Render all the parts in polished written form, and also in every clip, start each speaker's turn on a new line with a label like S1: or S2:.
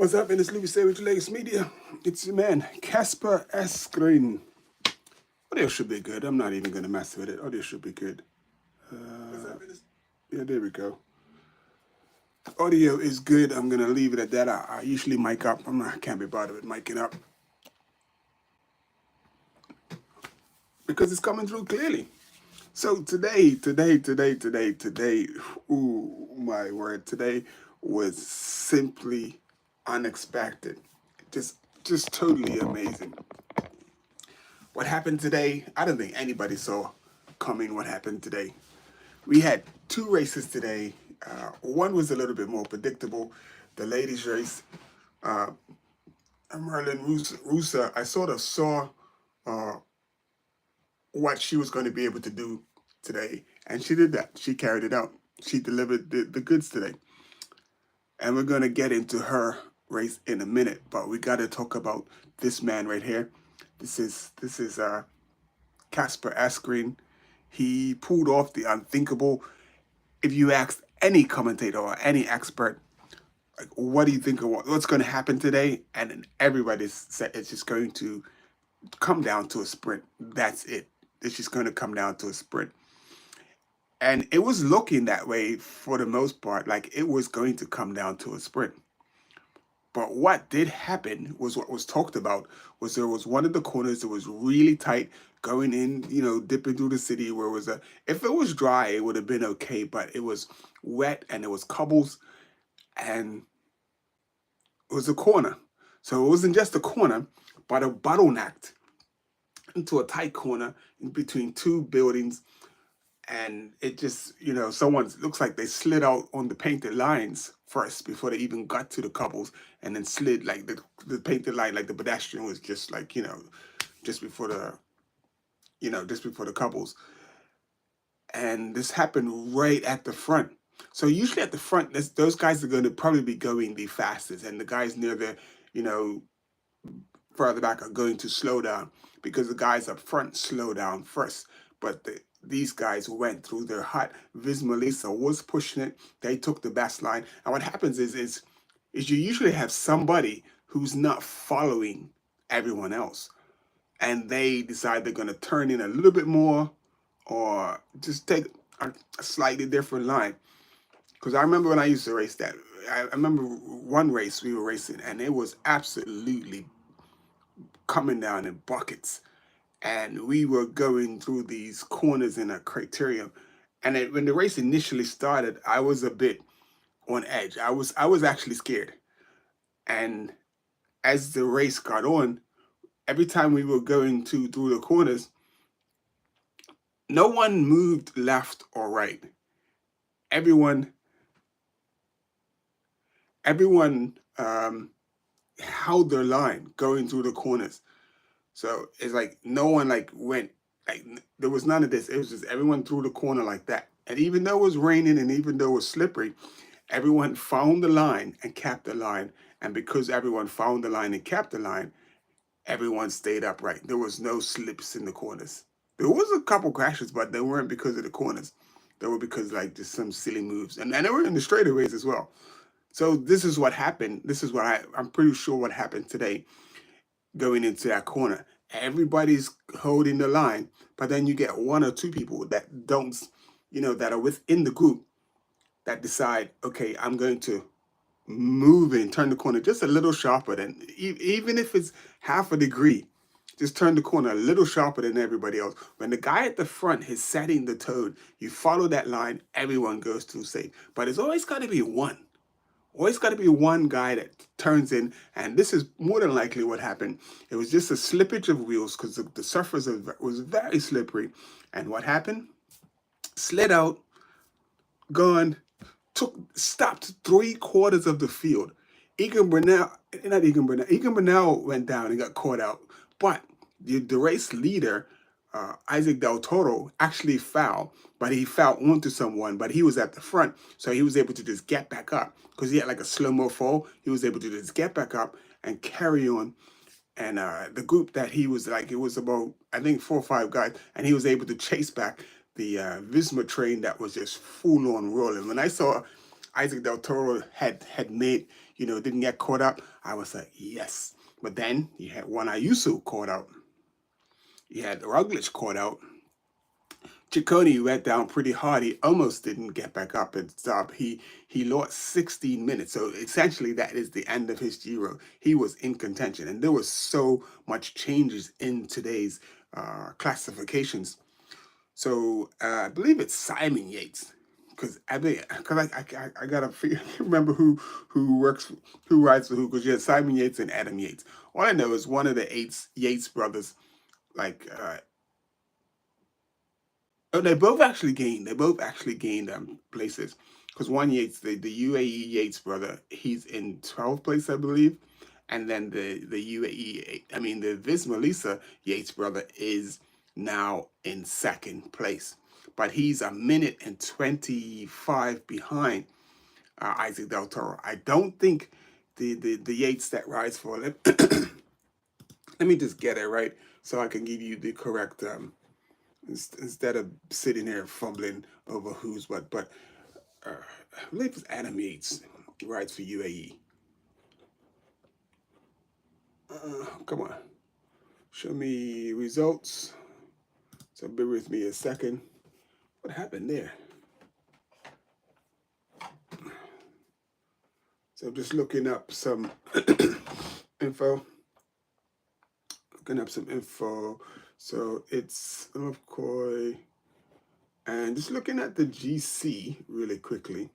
S1: What's up, in this Louis Savage Legacy Media? It's your man, Kasper Asgreen. Audio should be good. I'm not even going to mess with it. Audio should be good. Yeah, there we go. Audio is good. I'm going to leave it at that. I usually mic up. I can't be bothered with micing up because it's coming through clearly. So today, ooh, my word, today was simply unexpected. Just totally amazing. What happened today, I don't think anybody saw coming what happened today. We had two races today. One was a little bit more predictable. The ladies' race, Marlen Reusser, I sort of saw what she was going to be able to do today. And she did that. She carried it out. She delivered the goods today. And we're going to get into her race in a minute. But we got to talk about this man right here. This is Kasper Asgreen. He pulled off the unthinkable. If you asked any commentator or any expert, like, what do you think of what's going to happen today? And then everybody said it's just going to come down to a sprint. That's it. It's just going to come down to a sprint. And it was looking that way for the most part, like it was going to come down to a sprint. But what did happen was what was talked about was there was one of the corners that was really tight going in, dipping through the city where it was if it was dry, it would have been okay, but it was wet and it was cobbles and it was a corner. So it wasn't just a corner, but a bottlenecked into a tight corner in between two buildings. And it just, someone looks like they slid out on the painted lines first before they even got to the couples, and then slid like the painted line, like the pedestrian was just like, just before the couples. And this happened right at the front. So usually at the front, those guys are going to probably be going the fastest, and the guys near the, further back are going to slow down because the guys up front slow down first. But these guys went through their hot. Vismalisa was pushing it. They took the best line. And what happens is you usually have somebody who's not following everyone else. And they decide they're going to turn in a little bit more or just take a slightly different line. Because I remember when I used to race that. I remember one race we were racing and it was absolutely coming down in buckets. And we were going through these corners in a criterium. And when the race initially started, I was a bit on edge. I was actually scared. And as the race got on, every time we were going through the corners, no one moved left or right. Everyone held their line going through the corners. So it's like no one went, there was none of this. It was just everyone through the corner like that. And even though it was raining and even though it was slippery, everyone found the line and capped the line. And because everyone found the line and capped the line, everyone stayed upright. There was no slips in the corners. There was a couple crashes, but they weren't because of the corners. They were because just some silly moves. And they were in the straightaways as well. So this is what happened. This is what I'm pretty sure what happened today. Going into that corner, everybody's holding the line, but then you get one or two people that don't, that are within the group that decide, okay, I'm going to move in, turn the corner just a little sharper than, even if it's half a degree, just turn the corner a little sharper than everybody else. When the guy at the front is setting the tone, you follow that line, everyone goes through safe. But it's always got to be one. Always got to be one guy that turns in, and this is more than likely what happened. It was just a slippage of wheels because the surface was very slippery. And what happened? Slid out, gone, stopped 3/4 of the field. Egan Bernal went down and got caught out. But the race leader, Isaac Del Toro, actually fouled, but he fouled onto someone, but he was at the front, so he was able to just get back up because he had like a slow-mo fall. He was able to just get back up and carry on. And the group that he was it was about, I think, 4 or 5 guys, and he was able to chase back the Visma train that was just full on rolling. When I saw Isaac Del Toro had made, didn't get caught up, I was like, yes. But then you had Juan Ayuso caught out. You had Roglic caught out. Ciccone went down pretty hard. He almost didn't get back up and stop. He lost 16 minutes. So essentially that is the end of his Giro. He was in contention. And there was so much changes in today's classifications. So I believe it's Simon Yates. Because I gotta remember who rides for who, because you had Simon Yates and Adam Yates. All I know is one of the Yates brothers, like oh, they both actually gained. They both actually gained places. Because one Yates, the UAE Yates brother, he's in 12th place, I believe. And then the UAE, I mean, the Visma Lisa Yates brother is now in 2nd place. But he's a minute and 25 behind Isaac Del Toro. I don't think the Yates that rides for, let me just get it right so I can give you the correct instead of sitting here fumbling over who's what. But I believe it's Adam Yates rides for UAE. Come on, show me results. So bear with me a second. What happened there? So I'm just looking up some info. So it's McCoy. And just looking at the GC really quickly.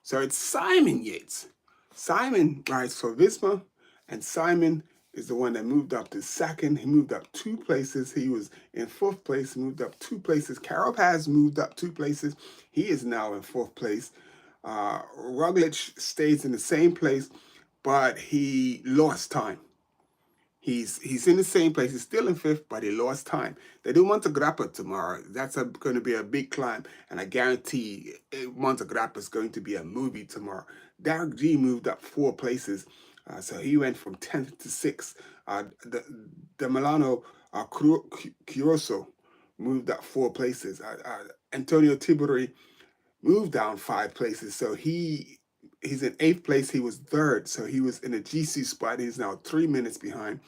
S1: So it's Simon Yates. Simon rides for Visma, and Simon is the one that moved up to 2nd. He moved up 2 places. He was in 4th place, moved up 2 places. Carapaz moved up 2 places. He is now in 4th place. Roglic stays in the same place, but he lost time. He's in the same place. He's still in 5th, but he lost time. They do Monte Grappa tomorrow. That's going to be a big climb, and I guarantee Monte Grappa is going to be a movie tomorrow. Derek G moved up 4 places, so he went from 10th to 6th. The Milano Chiroso moved up 4 places. Antonio Tiberi moved down 5 places, so he's in 8th place. He was 3rd, so he was in a GC spot. He's now 3 minutes behind,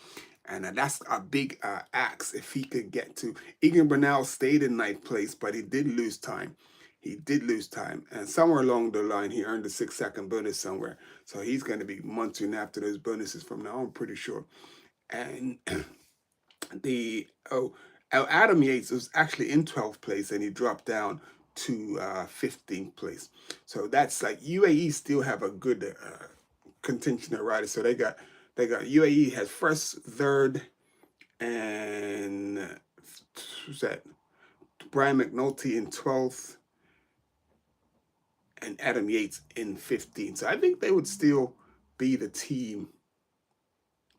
S1: and that's a big axe if he could get to. Egan Bernal stayed in 9th place, but he did lose time. And somewhere along the line, he earned a 6-second bonus somewhere. So he's going to be munching after those bonuses from now, I'm pretty sure. And Adam Yates was actually in 12th place, and he dropped down to 15th place. So that's like UAE still have a good contention of riders. So they got UAE has 1st, 3rd, and who's that? Brian McNulty in 12th, and Adam Yates in 15th. So I think they would still be the team.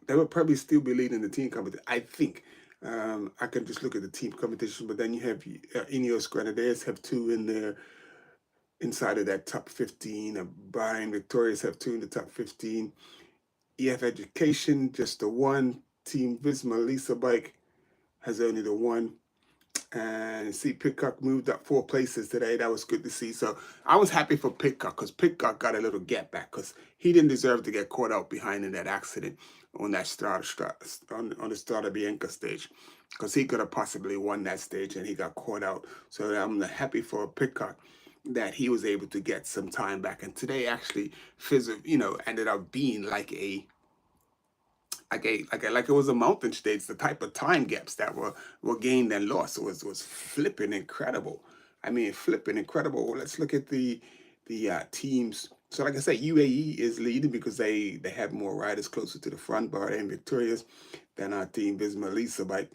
S1: They would probably still be leading the team competition, I think. I can just look at the team competition, but then you have Ineos Grenadiers have 2 in there inside of that top 15. Brian Victorious have 2 in the top 15. EF Education, just the 1. Team Visma Lisa Bike has only the 1. And see, Pitcock moved up 4 places today. That was good to see. So I was happy for Pitcock, because Pitcock got a little get back, because he didn't deserve to get caught out behind in that accident on that on the Strada Bianca stage, because he could have possibly won that stage, and he got caught out. So I'm happy for Pitcock that he was able to get some time back. And today actually ended up being like it was a mountain stage. The type of time gaps that were gained and lost was flipping incredible. I mean, flipping incredible. Let's look at the teams. So like I said, UAE is leading because they have more riders closer to the front, Bahrain Victorious, than our team Visma Lisa Bike.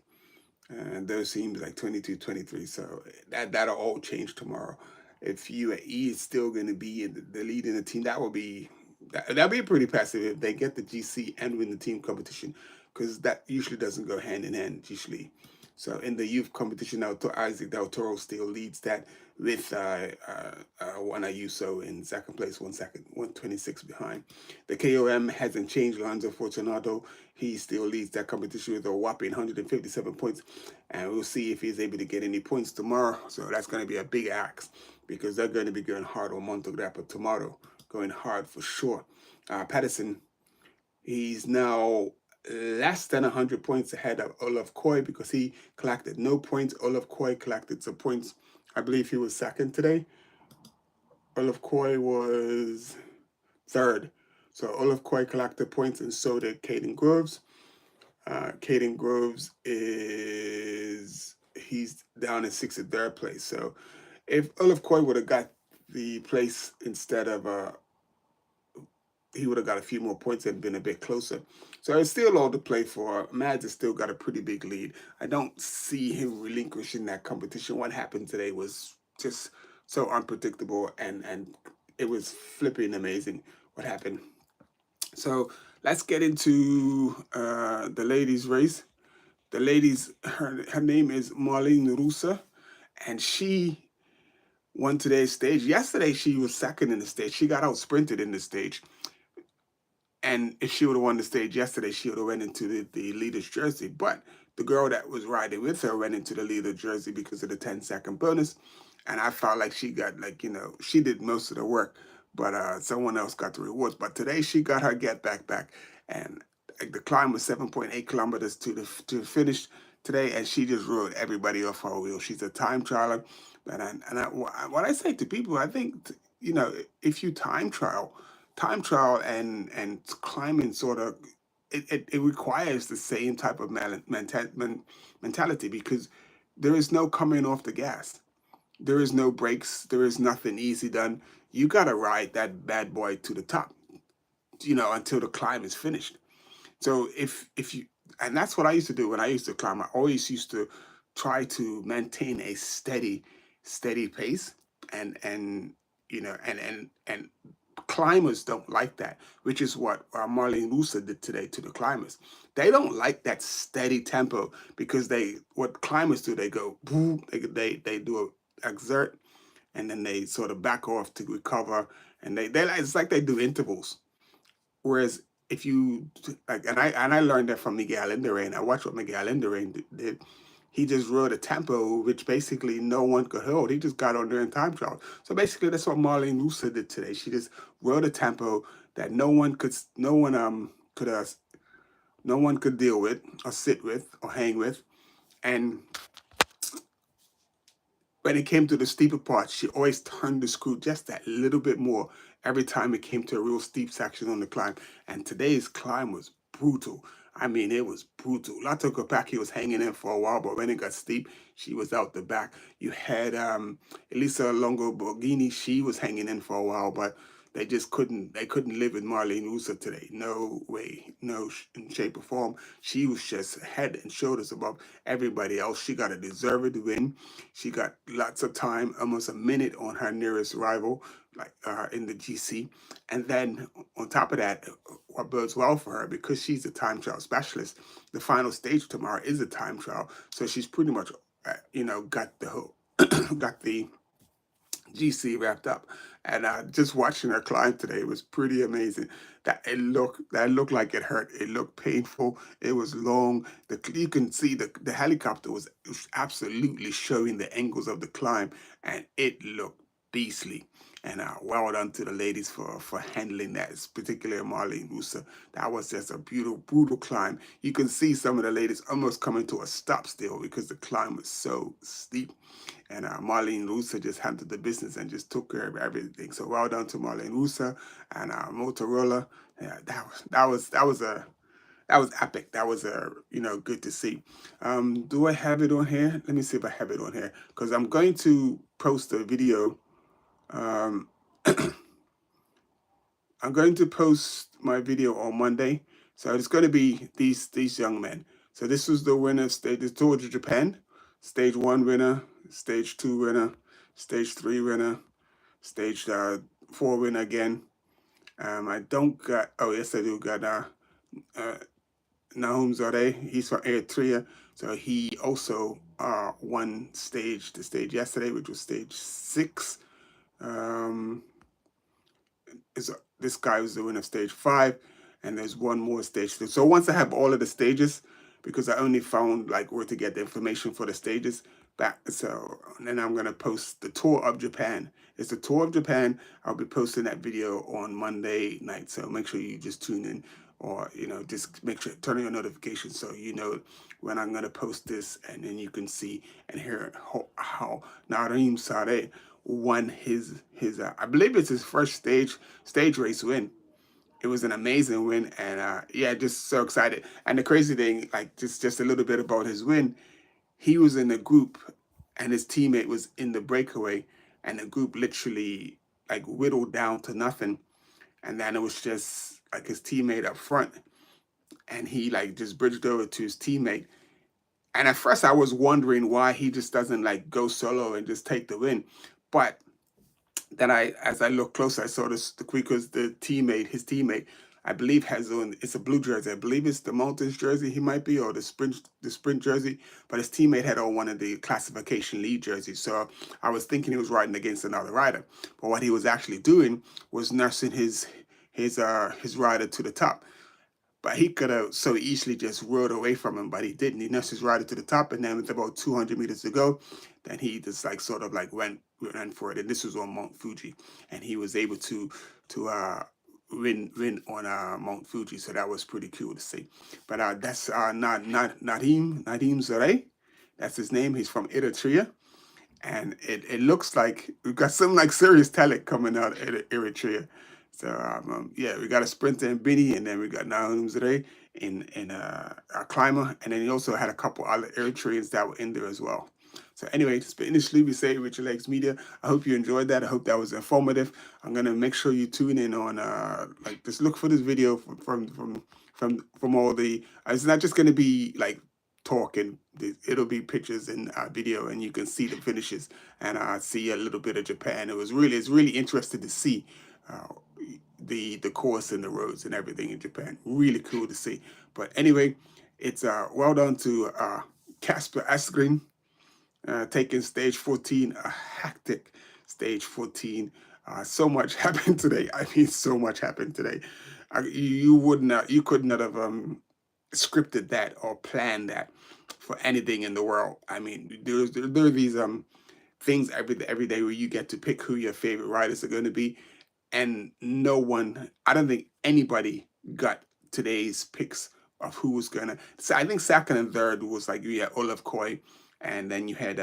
S1: And those teams like 22, 23. So that'll all change tomorrow. If UAE is still going to be in the lead in the team, that'll be pretty passive if they get the GC and win the team competition, because that usually doesn't go hand in hand usually. So in the youth competition now, Isaac Del Toro still leads that with Juan Ayuso in 2nd place, 126 behind. The KOM hasn't changed. Lorenzo Fortunato, he still leads that competition with a whopping 157 points. And we'll see if he's able to get any points tomorrow. So that's going to be a big ask because they're going to be going hard on Montegrappa tomorrow, going hard for sure. Patterson, he's now less than 100 points ahead of Olaf Koy because he collected no points. Olaf Koy collected some points. I believe he was second today. Olaf Koy was third. So Olaf Koy collected points, and so did Caden Groves. Caden Groves he's down in sixth and third place. So if Olaf Koy would have got the place instead of he would have got a few more points and been a bit closer. So it's still all to play for. Mads has still got a pretty big lead. I don't see him relinquishing that competition. What happened today was just so unpredictable, and it was flipping amazing what happened. So let's get into the ladies' race. The ladies, her name is Marlen Reusser, and she won today's stage. Yesterday, she was second in the stage. She got out sprinted in the stage. And if she would have won the stage yesterday, she would have went into the leader's jersey. But the girl that was riding with her went into the leader jersey because of the 10-second bonus. And I felt like she got, like, she did most of the work, but someone else got the rewards. But today she got her get back. And the climb was 7.8 kilometers to the finish today. And she just rode everybody off her wheel. She's a time trialer. What I say to people, I think, if you time trial and climbing sort of it requires the same type of mentality, because there is no coming off the gas, there is no breaks, there is nothing easy done. You got to ride that bad boy to the top, until the climb is finished. So if you, and that's what I used to do when I used to climb. I always used to try to maintain a steady pace, and and climbers don't like that, which is what Marlen Reusser did today to the climbers. They don't like that steady tempo, because what climbers do, they go boom, they do a exert, and then they sort of back off to recover, and it's like they do intervals. Whereas if you like, and I learned that from Miguel Indurain. I watched what Miguel Indurain did. He just rode a tempo which basically no one could hold. He just got on there in time trial. So basically, that's what Marlen Reusser did today. She just rode a tempo that no one could deal with, or sit with, or hang with. And when it came to the steeper part, she always turned the screw just that little bit more every time it came to a real steep section on the climb. And today's climb was brutal. I mean, it was brutal. Lato Kopaki was hanging in for a while, but when it got steep, she was out the back. You had Elisa Longo Borghini. She was hanging in for a while, but they couldn't live with Marlen Reusser today. No way, no shape or form. She was just head and shoulders above everybody else. She got a deserved win. She got lots of time, almost a minute on her nearest rival, like in the GC. And then on top of that, what bodes well for her, because she's a time trial specialist, the final stage tomorrow is a time trial. So she's pretty much, got the whole, got the GC wrapped up. And just watching her climb today was pretty amazing. That looked like it hurt. It looked painful. It was long. You can see the helicopter was absolutely showing the angles of the climb, and it looked beastly. And well done to the ladies for handling that, particularly Marlen Reusser. That was just a brutal climb. You can see some of the ladies almost coming to a stop still because the climb was so steep. And Marlen Reusser just handled the business and just took care of everything. So well done to Marlen Reusser and Motorola. Yeah, that was epic. That was good to see. Do I have it on here? Let me see if I have it on here, because I'm going to post a video. I'm going to post my video on Monday. So it's going to be these young men. So this was the winner of the Tour de Japan. Stage 1 winner, Stage 2 winner, Stage 3 winner, Stage 4 winner again. I don't got, oh yes I do got Nahum Zadeh. He's from Eritrea. So he also won the stage yesterday, which was Stage 6. This guy was the winner of Stage 5, and there's one more Stage 2. So once I have all of the stages, because I only found like where to get the information for the stages, back. So then I'm gonna post the tour of Japan. It's the tour of Japan. I'll be posting that video on Monday night. So make sure you just tune in, or just make sure turn on your notifications so you know when I'm gonna post this, and then you can see and hear how Narim Sare won his I believe it's his first stage race win. It was an amazing win, and yeah, just so excited. And the crazy thing, like just a little bit about his win, he was in a group and his teammate was in the breakaway, and the group literally like whittled down to nothing. And then it was just like his teammate up front, and he like just bridged over to his teammate. And at first I was wondering why he just doesn't like go solo and just take the win. But then as I look closer, I saw this because his teammate, I believe has on, it's a blue jersey. I believe it's the mountains jersey he might be, or the sprint jersey. But his teammate had on one of the classification lead jerseys. So I was thinking he was riding against another rider. But what he was actually doing was nursing his rider to the top. But he could have so easily just rode away from him, but he didn't. He nursed his rider to the top, and then with about 200 meters to go, then he just like sort of like went for it. And this was on Mount Fuji, and he was able to win on Mount Fuji. So that was pretty cool to see. But that's Nadim Zare. That's his name. He's from Eritrea. And it looks like we've got some like serious talent coming out of Eritrea. So yeah, we got a sprinter in Bini, and then we got Nahum Zare in a climber, and then he also had a couple other Eritreans that were in there as well. So anyway, it's been initially we say Richard Legs Media. I hope you enjoyed that. I hope that was informative. I'm gonna make sure you tune in on like just look for this video from all the. It's not just gonna be like talking. It'll be pictures and video, and you can see the finishes and see a little bit of Japan. It's really interesting to see the course and the roads and everything in Japan. Really cool to see. But anyway, it's well done to Kasper Asgreen taking stage 14, a hectic stage 14. So much happened today. I mean, so much happened today. You could not have scripted that or planned that for anything in the world. I mean, there are these things every day where you get to pick who your favorite riders are going to be, and no one, I don't think anybody got today's picks of who was gonna. So I think second and third was like you had Olaf Koy, and then you had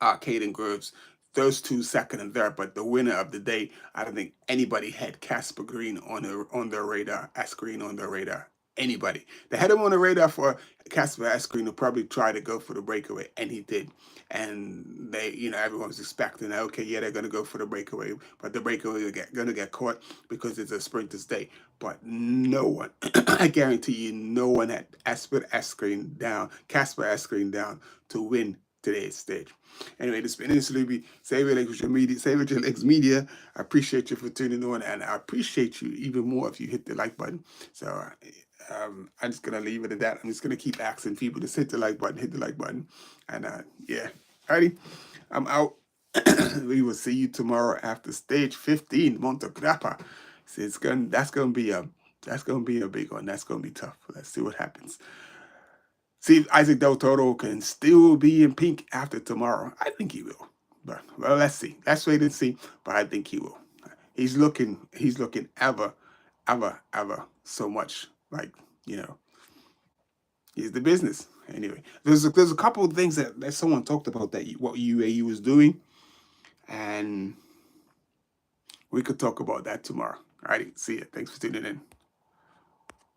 S1: Caden Groves. Those two second and third, but the winner of the day, I don't think anybody had Kasper Green on their radar, Asgreen on their radar. Anybody. They had him on the radar for Kasper Asgreen to probably try to go for the breakaway, and he did. And they, everyone was expecting that, okay, yeah, they're going to go for the breakaway, but the breakaway is going to get caught because it's a sprinter's day. But no one, I guarantee you, no one had Kasper Asgreen down to win today's stage. Anyway, this has been Luby. Save your legs media. I appreciate you for tuning on, and I appreciate you even more if you hit the like button. So I'm just gonna leave it at that. I'm just gonna keep asking people to hit the like button, and yeah. Alrighty, I'm out. We will see you tomorrow after stage 15, Monte Grappa. So that's gonna be a big one. That's gonna be tough. Let's see what happens. See if Isaac Del Toro can still be in pink after tomorrow. I think he will. But well, let's see. Let's wait and see. But I think he will. He's looking ever so much like, he's the business. Anyway, there's a couple of things that someone talked about that what UAE was doing, and we could talk about that tomorrow. All right, see ya. Thanks for tuning in.